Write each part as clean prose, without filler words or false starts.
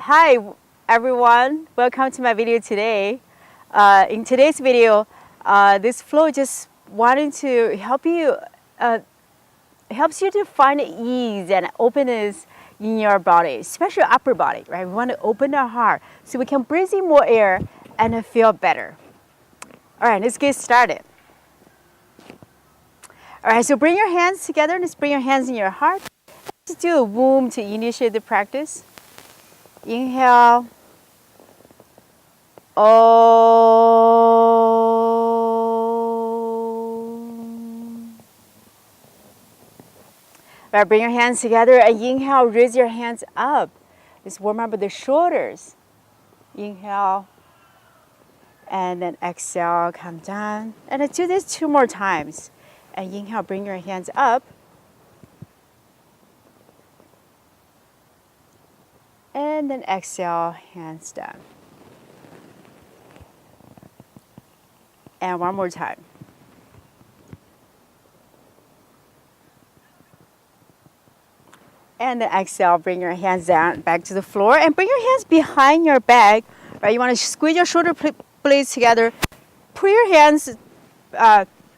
Hi everyone, welcome to my video today. In today's video, this flow just wanting to help you, helps you to find ease and openness in your body, especially upper body, right? We want to open our heart so we can breathe in more air and feel better. All right, let's get started. All right, so bring your hands together. Let's bring your hands in your heart. Let's do a womb to initiate the practice. Inhale. Om. Right, bring your hands together and inhale, raise your hands up. Just warm up the shoulders. Inhale. And then exhale, come down. And let's do this 2 more times. And inhale, bring your hands up. And then exhale, hands down. And 1 more time. And then exhale, bring your hands down, back to the floor. And bring your hands behind your back. Right, you want to squeeze your shoulder blades together. Put your hands,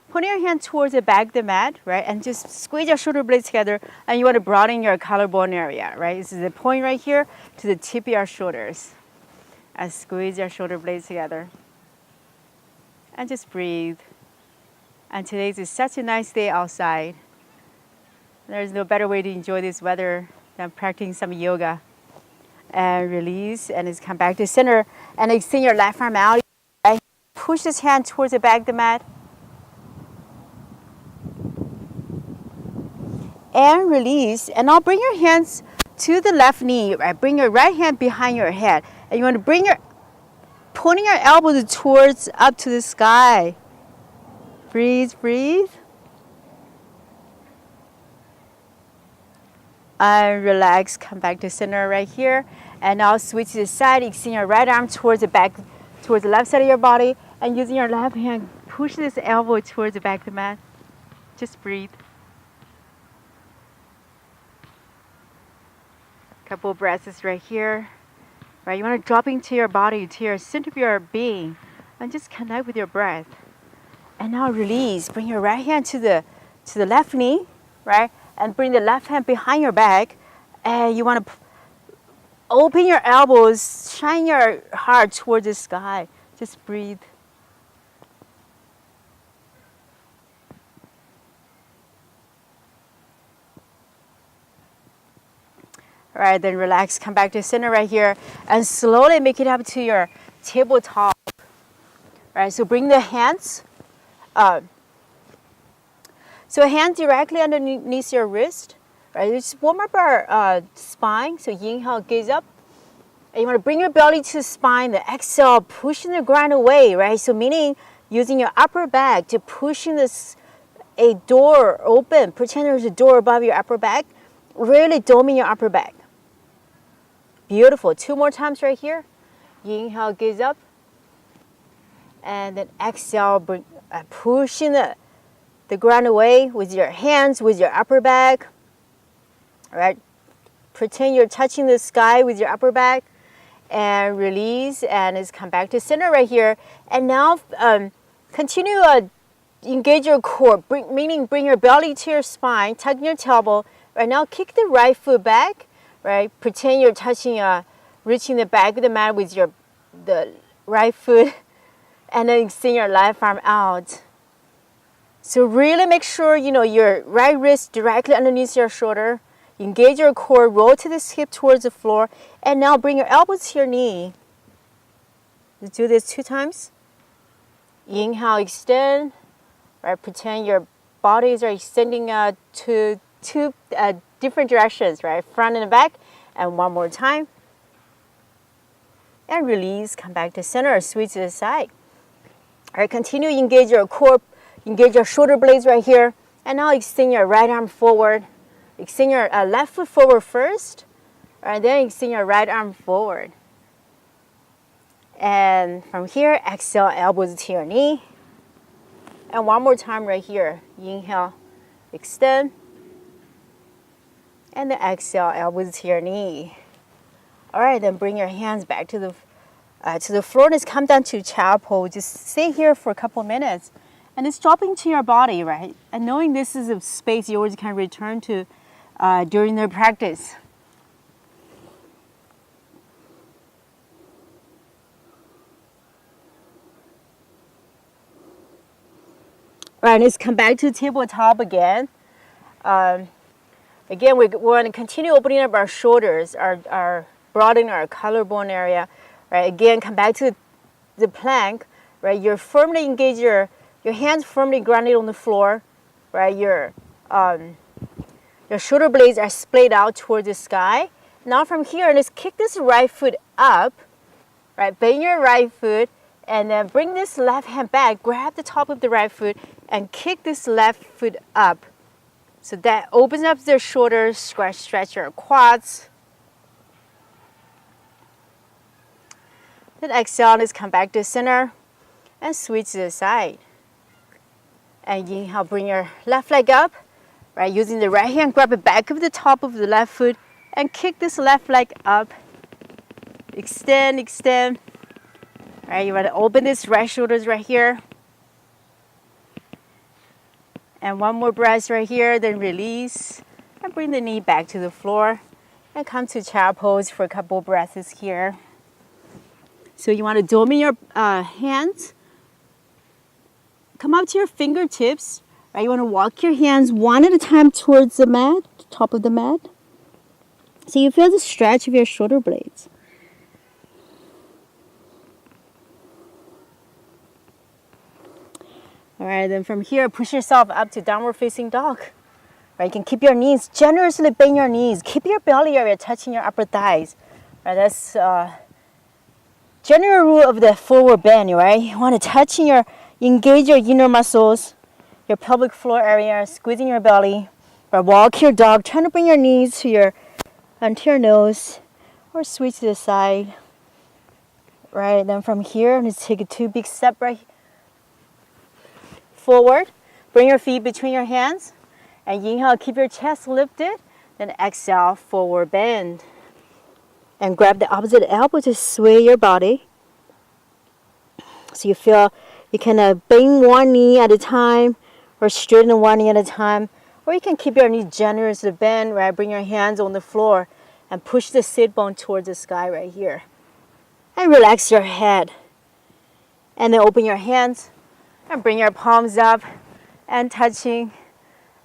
putting your hand towards the back of the mat, right? And just squeeze your shoulder blades together. And you want to broaden your collarbone area, right? This is the point right here to the tip of your shoulders. And squeeze your shoulder blades together. And just breathe. And today is such a nice day outside. There's no better way to enjoy this weather than practicing some yoga. And release, and just come back to center. And extend your left arm out. Right? Push this hand towards the back of the mat. And release. And now bring your hands to the left knee. Right? Bring your right hand behind your head. And you want to bring your, pointing your elbows towards up to the sky. Breathe, breathe. And relax, come back to center right here. And now switch to the side, extend your right arm towards the back, towards the left side of your body. And using your left hand, push this elbow towards the back of the mat. Just breathe. Couple breaths right here. Right, you want to drop into your body, to your center of your being. And just connect with your breath. And now release. Bring your right hand to the left knee, right? And bring the left hand behind your back. And you want to open your elbows, shine your heart towards the sky. Just breathe. All right, then relax. Come back to center right here. And slowly make it up to your tabletop. All right, so bring the hands. So hand directly underneath your wrist, right? Just warm up our spine. So inhale, gaze up. And you want to bring your belly to the spine. The exhale, pushing the ground away, right? So meaning using your upper back to pushing a door open. Pretend there's a door above your upper back. Really doming your upper back. Beautiful. 2 more times right here. Inhale, gaze up. And then exhale, pushing the ground away with your hands, with your upper back. All right. Pretend you're touching the sky with your upper back. And release, and just come back to center right here. And now continue engage your core, meaning bring your belly to your spine, tuck your tailbone. Right now, kick the right foot back. Right. Pretend you're touching, reaching the back of the mat with the right foot. And then extend your left arm out. So really make sure, your right wrist directly underneath your shoulder. Engage your core, roll to the hip towards the floor. And now bring your elbows to your knee. Let's do this 2 times. Inhale, extend. Right, pretend your bodies are extending to 2 different directions, right? Front and back. And 1 more time. And release, come back to center, switch to the side. All right, continue to engage your core. Engage your shoulder blades right here. And now extend your right arm forward. Extend your left foot forward first. And then extend your right arm forward. And from here, exhale, elbows to your knee. And 1 more time right here. Inhale, extend. And then exhale, elbows to your knee. All right, then bring your hands back to the floor. Just come down to child pose. Just stay here for a couple minutes. And it's dropping to your body, right? And knowing this is a space you always can return to during the practice. All right, let's come back to the tabletop again. Again, we're going to continue opening up our shoulders, our broadening our collarbone area. Right, again, come back to the plank. Right, you're firmly engage your hands firmly grounded on the floor. Right, your shoulder blades are splayed out towards the sky. Now from here, let's kick this right foot up. Right, bend your right foot, and then bring this left hand back. Grab the top of the right foot and kick this left foot up. So that opens up the shoulders, stretch your quads. Then exhale, let's come back to center and switch to the side. And inhale, bring your left leg up. Right, using the right hand, grab the back of the top of the left foot and kick this left leg up. Extend, extend. All right, you want to open this right shoulders right here. And one more breath right here, then release. And bring the knee back to the floor. And come to child pose for a couple breaths here. So you want to dome in your hands. Come up to your fingertips. Right, you want to walk your hands one at a time towards the mat, top of the mat. So you feel the stretch of your shoulder blades. All right, then from here, push yourself up to downward facing dog. Right, you can keep your knees, generously bend your knees. Keep your belly area touching your upper thighs. Right, that's general rule of the forward bend, right? You want to engage your inner muscles, your pelvic floor area, squeezing your belly. Right, walk your dog, trying to bring your knees to your anterior nose, or switch to the side. Right, then from here, let's take a 2 big step right forward. Bring your feet between your hands. And inhale, keep your chest lifted. Then exhale, forward bend. And grab the opposite elbow to sway your body. So you feel you can bend one knee at a time or straighten one knee at a time. Or you can keep your knees generously bent, right? Bring your hands on the floor and push the sit bone towards the sky right here. And relax your head. And then open your hands and bring your palms up and touching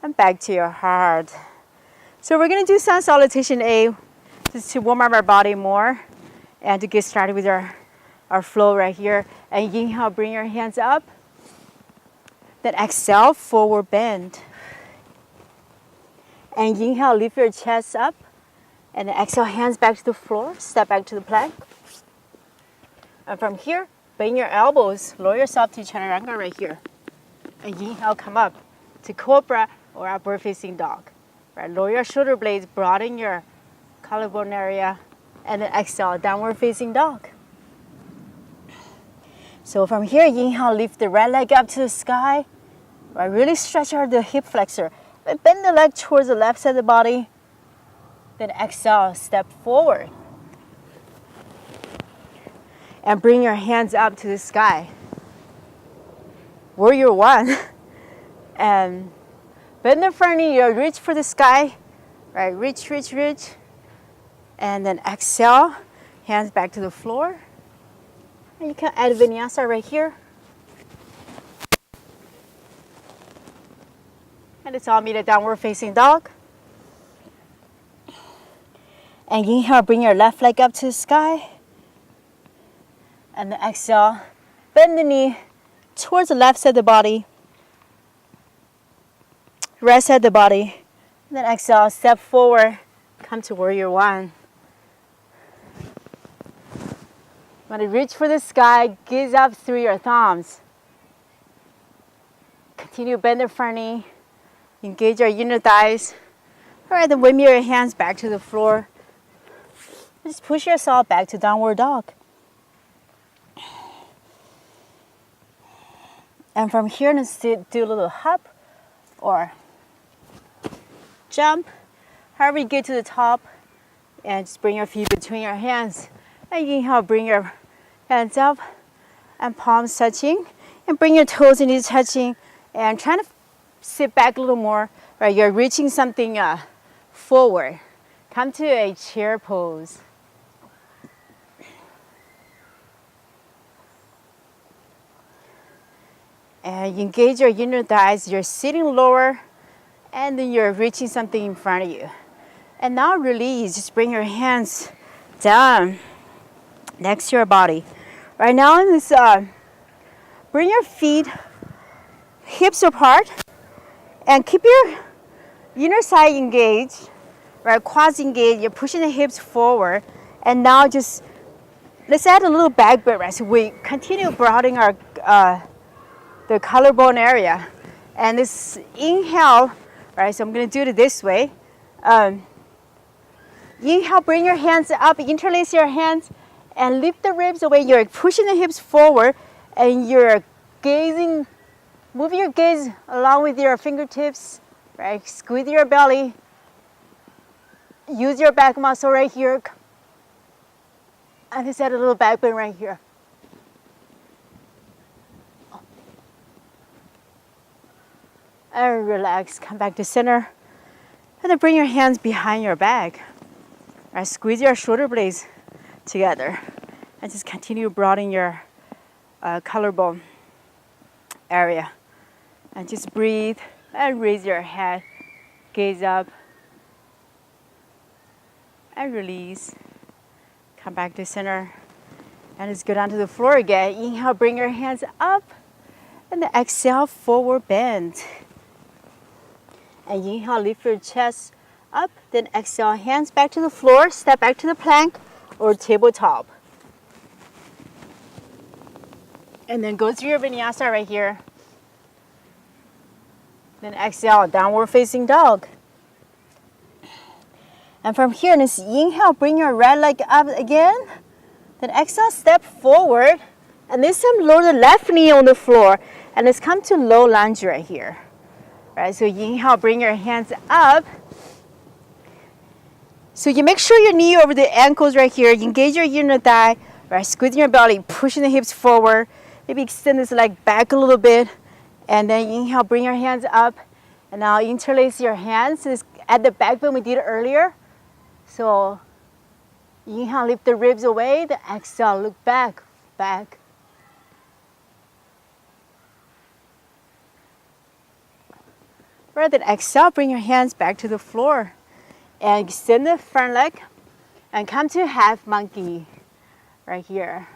and back to your heart. So we're going to do sun salutation A just to warm up our body more and to get started with our flow right here. And inhale, bring your hands up. Then exhale, forward bend. And inhale, lift your chest up. And then exhale, hands back to the floor, step back to the plank. And from here, bend your elbows, lower yourself to chaturanga right here. And inhale, come up to cobra or upward facing dog. Right, lower your shoulder blades, broaden your collarbone area, and then exhale, downward facing dog. So from here, inhale, lift the right leg up to the sky. Right, really stretch out the hip flexor. Then bend the leg towards the left side of the body. Then exhale, step forward. And bring your hands up to the sky. Warrior one. And bend the front knee, reach for the sky. Right, reach, reach, reach. And then exhale, hands back to the floor. And you can add vinyasa right here. And it's all meet a downward facing dog. And inhale, bring your left leg up to the sky. And then exhale, bend the knee towards the left side of the body. Right side of the body. And then exhale, step forward, come to warrior one. Want to reach for the sky, gaze up through your thumbs. Continue bend the front knee, engage your inner thighs. All right, then wave your hands back to the floor. Just push yourself back to downward dog. And from here, let's do a little hop or jump. However you get to the top, And just bring your feet between your hands. And inhale, bring your hands up and palms touching. And bring your toes and knees touching. And try to sit back a little more. Right, you're reaching something forward. Come to a chair pose. And you engage your inner thighs. You're sitting lower, and then you're reaching something in front of you. And now release. Just bring your hands down next to your body. Right now, in this, bring your feet hips apart, and keep your inner side engaged. Right, quads engaged. You're pushing the hips forward, and now just let's add a little back bend. Right, so we continue broadening our the collarbone area. And this inhale, right, so I'm going to do it this way. Inhale, bring your hands up, interlace your hands, and lift the ribs away. You're pushing the hips forward, and you're gazing, move your gaze along with your fingertips, right? Squeeze your belly. Use your back muscle right here. And just add a little back bend right here. And relax, come back to center. And then bring your hands behind your back. Right, squeeze your shoulder blades together. And just continue broadening your collarbone area. And just breathe and raise your head. Gaze up. And release. Come back to center. And just go down to the floor again. Inhale, bring your hands up. And then exhale, forward bend. And inhale, lift your chest up. Then exhale, hands back to the floor. Step back to the plank or tabletop. And then go through your vinyasa right here. Then exhale, downward facing dog. And from here, just inhale, bring your right leg up again. Then exhale, step forward. And this time, lower the left knee on the floor. And let's come to low lunge right here. Right, so inhale, bring your hands up. So you make sure your knee over the ankles right here. You engage your inner thigh. Right, squeezing your belly, pushing the hips forward. Maybe extend this leg back a little bit. And then inhale, bring your hands up. And now interlace your hands. Just at the back bend we did earlier. So inhale, lift the ribs away. Then exhale, look back, back. Right, then exhale, bring your hands back to the floor. And extend the front leg. And come to half monkey right here.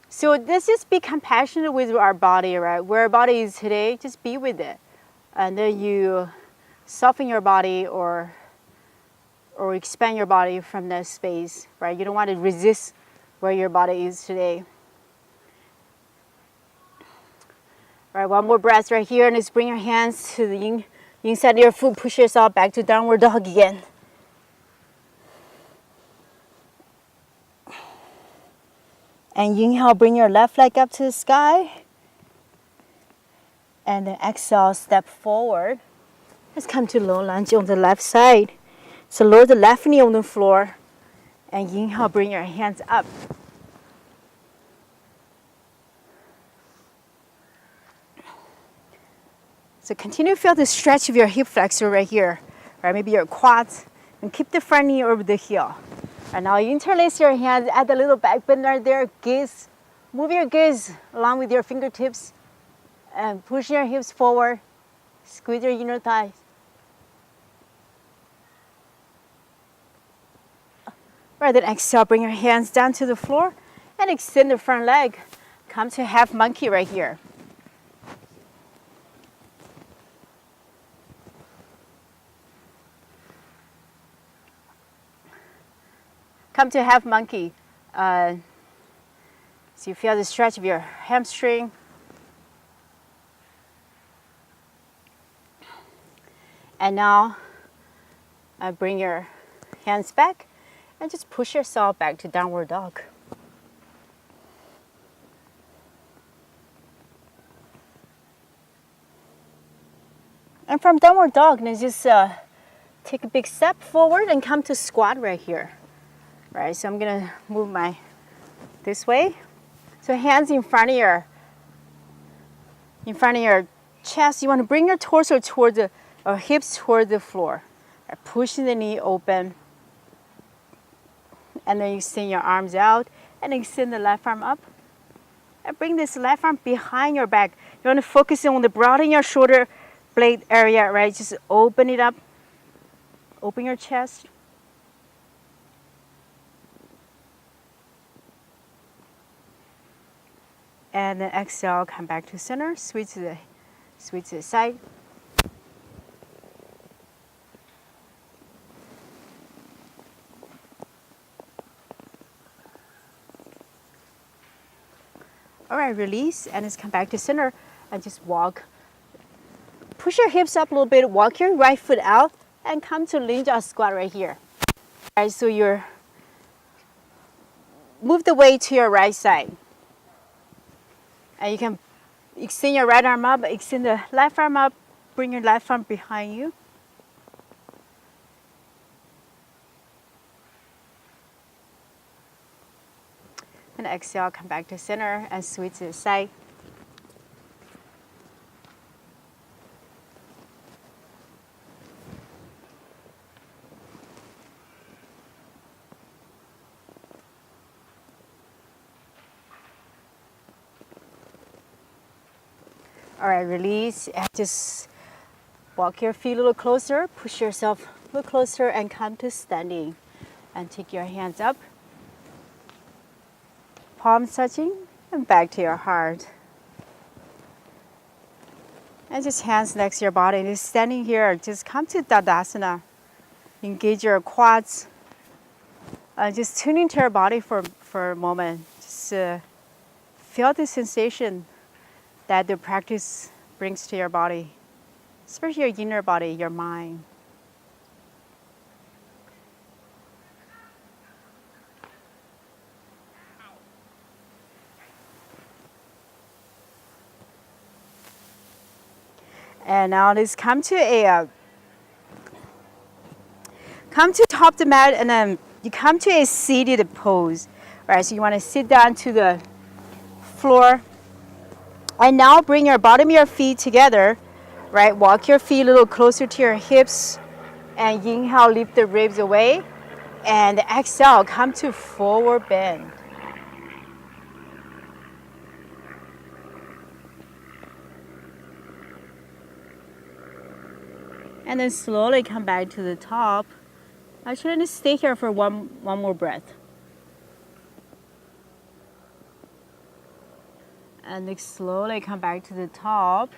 So let's just be compassionate with our body, right? Where our body is today, just be with it. And then you soften your body or expand your body from that space, right? You don't want to resist where your body is today. All right, one more breath right here, and just bring your hands to the inside of your foot. Push yourself back to downward dog again. And inhale, bring your left leg up to the sky. And then exhale, step forward. Let's come to low lunge on the left side. So lower the left knee on the floor. And inhale, bring your hands up. So continue to feel the stretch of your hip flexor right here, right? Maybe your quads, and keep the front knee over the heel. And now interlace your hands, add a little back bend right there. Gaze, move your gaze along with your fingertips, and push your hips forward. Squeeze your inner thighs. Right, then exhale, bring your hands down to the floor, and extend the front leg. Come to half monkey right here. Come to half monkey. So you feel the stretch of your hamstring. And now bring your hands back and just push yourself back to downward dog. And from downward dog, now just take a big step forward and come to squat right here. Right, so I'm gonna move this way. So hands in front of your chest. You want to bring your torso toward or hips toward the floor. Right, pushing the knee open. And then you extend your arms out and extend the left arm up. And bring this left arm behind your back. You want to focus on the broad in your shoulder blade area, right? Just open it up. Open your chest. And then exhale, come back to center, switch to the side. All right, release, and just come back to center and just walk. Push your hips up a little bit, walk your right foot out, and come to lunge or squat right here. All right, so move the weight to your right side. And you can extend your right arm up, extend the left arm up, bring your left arm behind you. And exhale, come back to center and switch to the side. All right, release, and just walk your feet a little closer, push yourself a little closer and come to standing. And take your hands up, palms touching, and back to your heart. And just hands next to your body, and just standing here, just come to Tadasana. Engage your quads. Just tune into your body for a moment. Just feel the sensation that the practice brings to your body, especially your inner body, your mind. And now let's come to top of the mat, and then you come to a seated pose. All right, so you want to sit down to the floor. And now bring your bottom of your feet together, right? Walk your feet a little closer to your hips. And inhale, lift the ribs away. And exhale, come to forward bend. And then slowly come back to the top. Actually, let's stay here for one more breath. And then slowly come back to the top.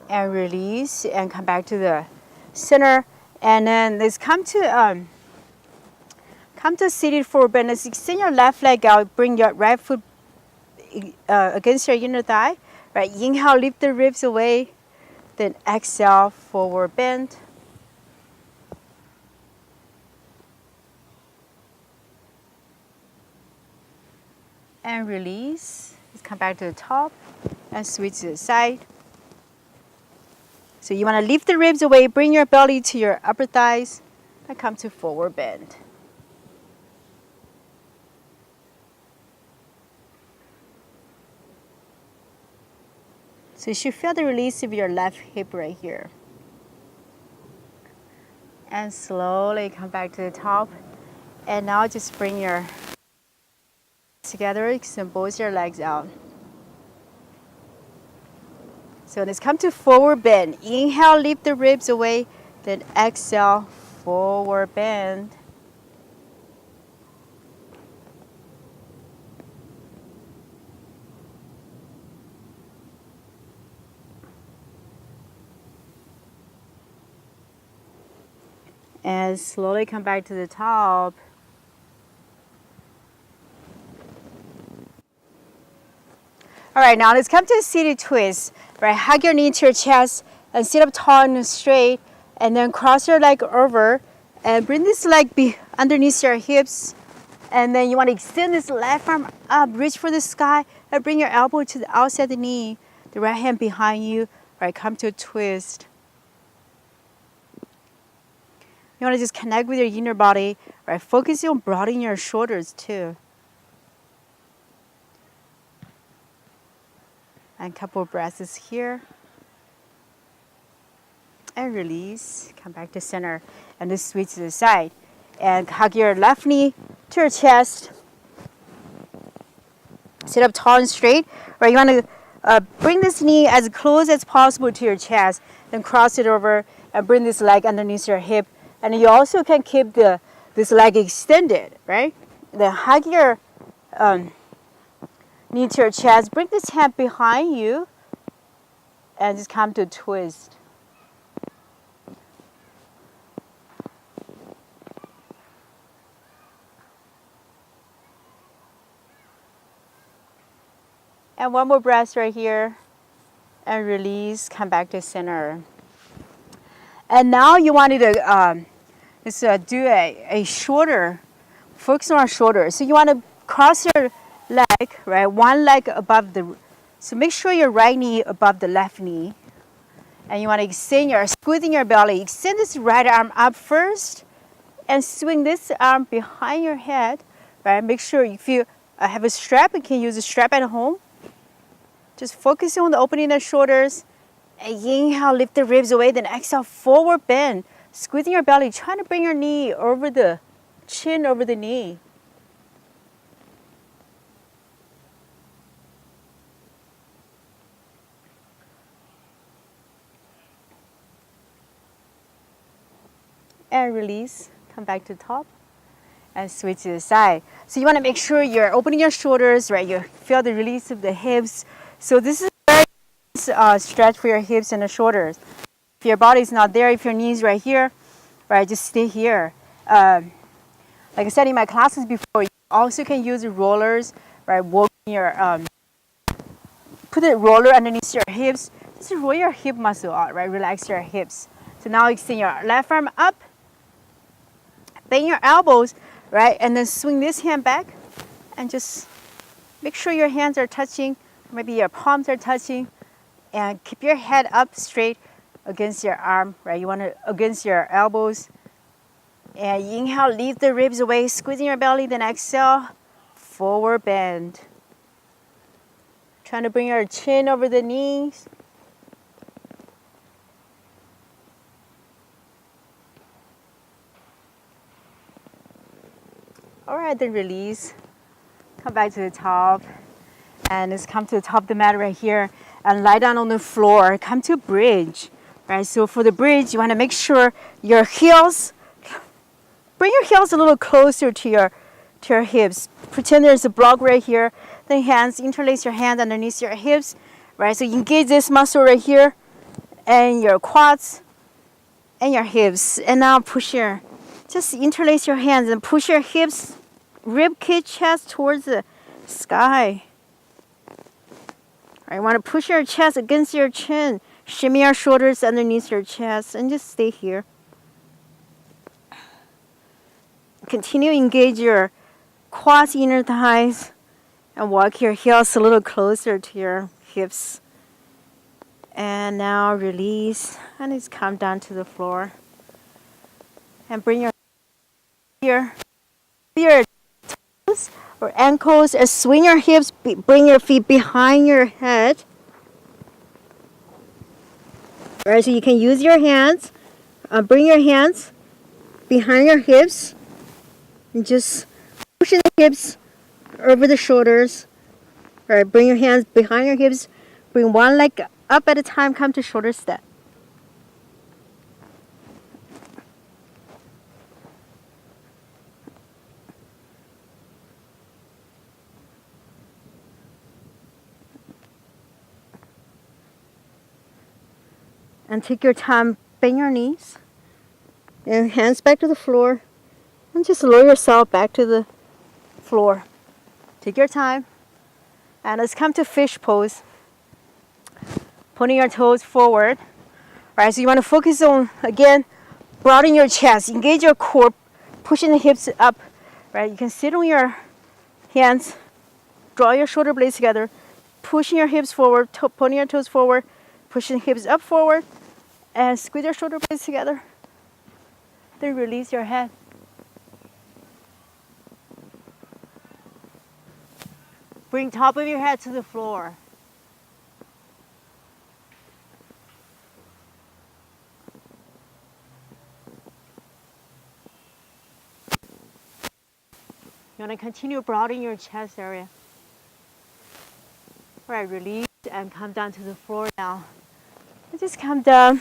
And release and come back to the center. And then let's come to seated forward bend. Let's extend your left leg out. Bring your right foot against your inner thigh. Right. Inhale, lift the ribs away. Then exhale, forward bend. And release. Let's come back to the top and switch to the side. So you want to lift the ribs away, bring your belly to your upper thighs, and come to forward bend. So you should feel the release of your left hip right here. And slowly come back to the top. And now just bring your together, extend both your legs out. So let's come to forward bend. Inhale, lift the ribs away. Then exhale, forward bend. And slowly come back to the top. All right, now let's come to a seated twist. Right, hug your knee to your chest and sit up tall and straight. And then cross your leg over and bring this leg underneath your hips. And then you want to extend this left arm up, reach for the sky, and bring your elbow to the outside of the knee. The right hand behind you. Right, come to a twist. You want to just connect with your inner body, right? Focusing on broadening your shoulders too. And a couple of breaths here. And release. Come back to center. And just switch to the side. And hug your left knee to your chest. Sit up tall and straight. Right, you want to bring this knee as close as possible to your chest. Then cross it over and bring this leg underneath your hip. And you also can keep this leg extended, right? Then hug your knee to your chest. Bring this hand behind you and just come to a twist. And one more breath right here. And release, come back to center. And now you wanted to do a shoulder, focus on our shoulder. So you want to cross your leg, right? One leg above so make sure your right knee above the left knee. And you want to extend squeezing your belly. Extend this right arm up first and swing this arm behind your head, right? Make sure if you have a strap, you can use a strap at home. Just focus on the opening of the shoulders. And inhale, lift the ribs away. Then exhale, forward bend. Squeezing your belly, trying to bring your knee over the chin, over the knee. And release. Come back to the top. And switch to the side. So you want to make sure you're opening your shoulders, right? You feel the release of the hips. So this is a very stretch for your hips and the shoulders. If your body's not there, if your knees right here, right, just stay here. Like I said in my classes before, you also can use rollers, right? Walking your, put a roller underneath your hips. Just roll your hip muscle out, right? Relax your hips. So now extend your left arm up, bend your elbows, right? And then swing this hand back, and just make sure your hands are touching. Maybe your palms are touching, and keep your head up straight against your arm, right? You want to against your elbows. And inhale, lift the ribs away, squeezing your belly. Then exhale, forward bend. Trying to bring your chin over the knees. All right, then release. Come back to the top. And let's come to the top of the mat right here and lie down on the floor. Come to a bridge, right? So for the bridge, you want to make sure your heels, bring your heels a little closer to your hips. Pretend there's a block right here. Then hands, interlace your hands underneath your hips, right? So you engage this muscle right here and your quads and your hips. And now just interlace your hands and push your hips, rib cage, chest towards the sky. I want to push your chest against your chin. Shimmy your shoulders underneath your chest and just stay here. Continue to engage your quads, inner thighs, and walk your heels a little closer to your hips. And now release and just come down to the floor. And bring your toes or ankles, and swing your hips, bring your feet behind your head. All right, so you can use your hands, bring your hands behind your hips, and just push the hips over the shoulders. All right, bring your hands behind your hips, bring one leg up at a time, come to shoulder step. And take your time, bend your knees, and hands back to the floor, and just lower yourself back to the floor. Take your time, and let's come to fish pose. Putting your toes forward. All right, so you want to focus on, again, broaden your chest, engage your core, pushing the hips up. Right, you can sit on your hands, draw your shoulder blades together, pushing your hips forward, pointing your toes forward, pushing the hips up forward, and squeeze your shoulder blades together. Then release your head. Bring top of your head to the floor. You want to continue broadening your chest area. All right, release and come down to the floor now. And just come down.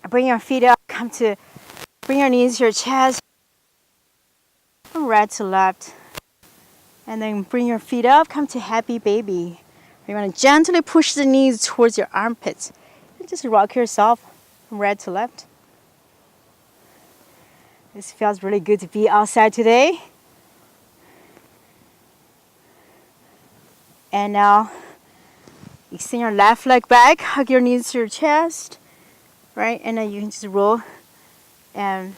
Bring your feet up. Bring your knees to your chest. From right to left. And then bring your feet up. Come to happy baby. You want to gently push the knees towards your armpits. And just rock yourself from right to left. This feels really good to be outside today. And now, extend your left leg back, hug your knees to your chest, right? And then you can just roll and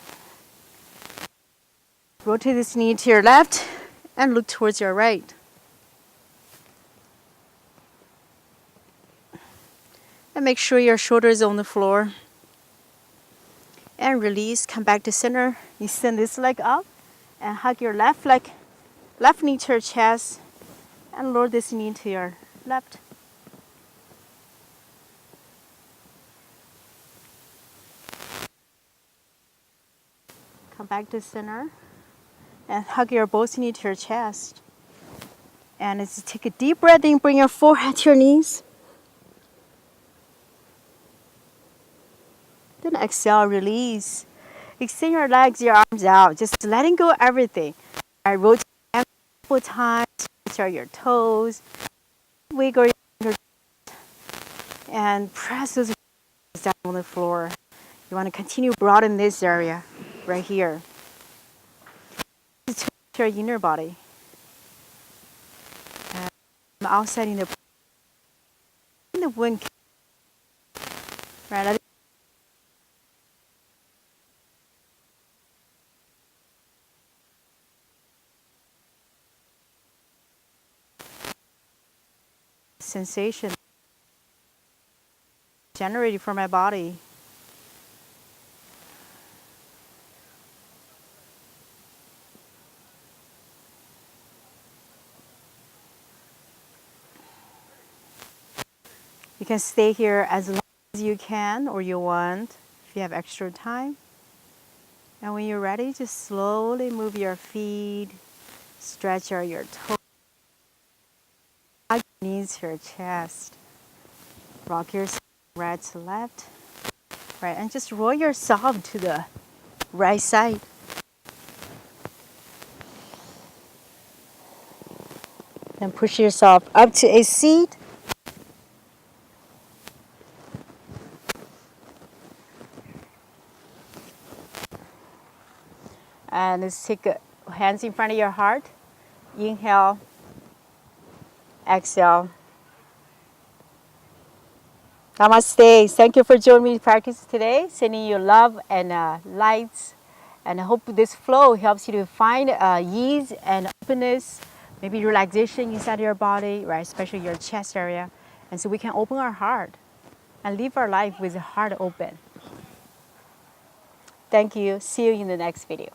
rotate this knee to your left and look towards your right. And make sure your shoulder is on the floor. And release, come back to center. You send this leg up and hug your left knee to your chest and lower this knee to your left. Come back to center and hug your both knee to your chest. And as you take a deep breath in, bring your forehead to your knees. Then exhale, release. Extend your legs, your arms out, just letting go of everything. I rotate a couple times, stretch your toes, wiggle your fingers, and press those down on the floor. You want to continue broaden this area right here. To your inner body. And outside in the wind. Right. Sensation generated from my body. You can stay here as long as you can or you want if you have extra time. And when you're ready, just slowly move your feet, stretch out your toes, hug your knees to your chest, rock yourself right to left, right, and just roll yourself to the right side. Then push yourself up to a seat. And let's take hands in front of your heart. Inhale, exhale. Namaste. Thank you for joining me practice today. Sending you love and lights. And I hope this flow helps you to find ease and openness, maybe relaxation inside your body, right? Especially your chest area. And so we can open our heart and live our life with the heart open. Thank you. See you in the next video.